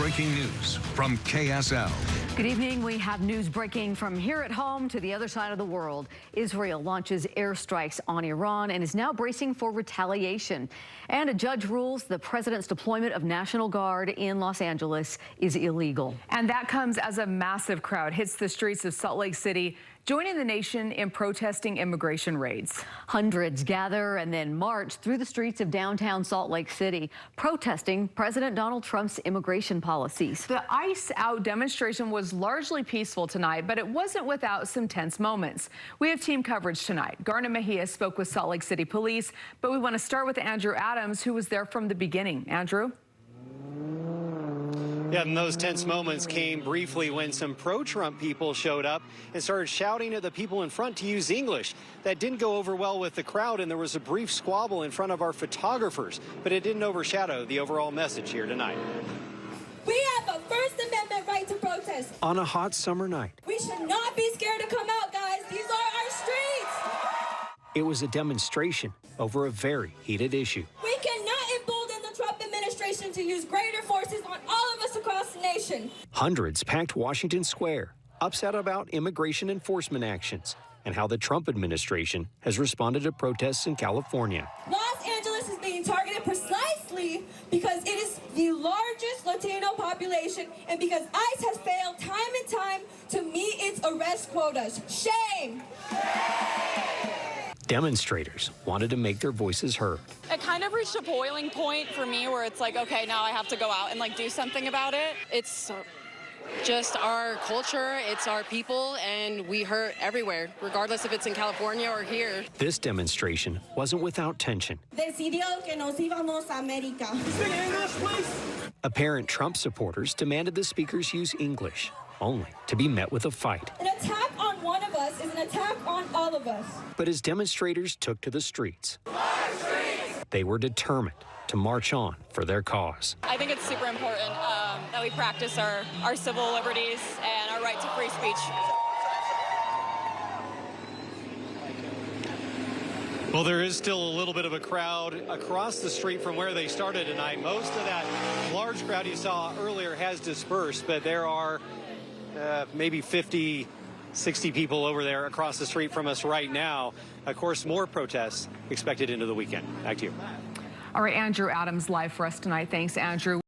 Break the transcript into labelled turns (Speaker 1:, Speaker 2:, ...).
Speaker 1: breaking news from KSL.
Speaker 2: Good evening. We have news breaking from here at home to the other side of the world. Israel launches airstrikes on Iran and is now bracing for retaliation. And a judge rules the president's deployment of National Guard in Los Angeles is illegal.
Speaker 3: And that comes as a massive crowd hits the streets of Salt Lake City, joining the nation in protesting immigration raids.
Speaker 2: Hundreds gather and then march through the streets of downtown Salt Lake City, protesting President Donald Trump's immigration policies.
Speaker 3: The ICE Out demonstration was largely peaceful tonight, but it wasn't without some tense moments. We have team coverage tonight. Garnet Mejia spoke with Salt Lake City police, but we want to start with Andrew Adams, who was there from the beginning. Andrew?
Speaker 4: Yeah, and those tense moments came briefly when some pro-Trump people showed up and started shouting at the people in front to use English. That didn't go over well with the crowd, and there was a brief squabble in front of our photographers, but it didn't overshadow the overall message here tonight.
Speaker 5: We have a First Amendment right to protest.
Speaker 6: On a hot summer night.
Speaker 5: We should not be scared to come out, guys. These are our streets.
Speaker 6: It was a demonstration over a very heated issue.
Speaker 5: We cannot embolden the Trump administration to use greater forces on all of us across the nation.
Speaker 6: Hundreds packed Washington Square, upset about immigration enforcement actions and how the Trump administration has responded to protests in California.
Speaker 5: Los Angeles is being targeted precisely because it is the largest Latino population and because ICE has failed time and time to meet its arrest quotas. Shame!
Speaker 6: Demonstrators wanted to make their voices heard.
Speaker 7: It kind of reached a boiling point for me where it's like, okay, now I have to go out and do something about it. It's just our culture, it's our people, and we hurt everywhere, regardless if it's in California or here.
Speaker 6: This demonstration wasn't without tension.
Speaker 5: Decidió que nos íbamos a América.
Speaker 4: Speak English, please.
Speaker 6: Apparent Trump supporters demanded the speakers use English, only to be met with a fight.
Speaker 5: An attack on one of us is an attack on all of us.
Speaker 6: But as demonstrators took to the streets, they were determined to march on for their cause.
Speaker 7: I think it's super important that we practice our civil liberties and our right to free speech.
Speaker 4: Well, there is still a little bit of a crowd across the street from where they started tonight. Most of that large crowd you saw earlier has dispersed, but there are maybe 50, 60 people over there across the street from us right now. Of course, more protests expected into the weekend. Back to you.
Speaker 3: All right, Andrew Adams live for us tonight. Thanks, Andrew.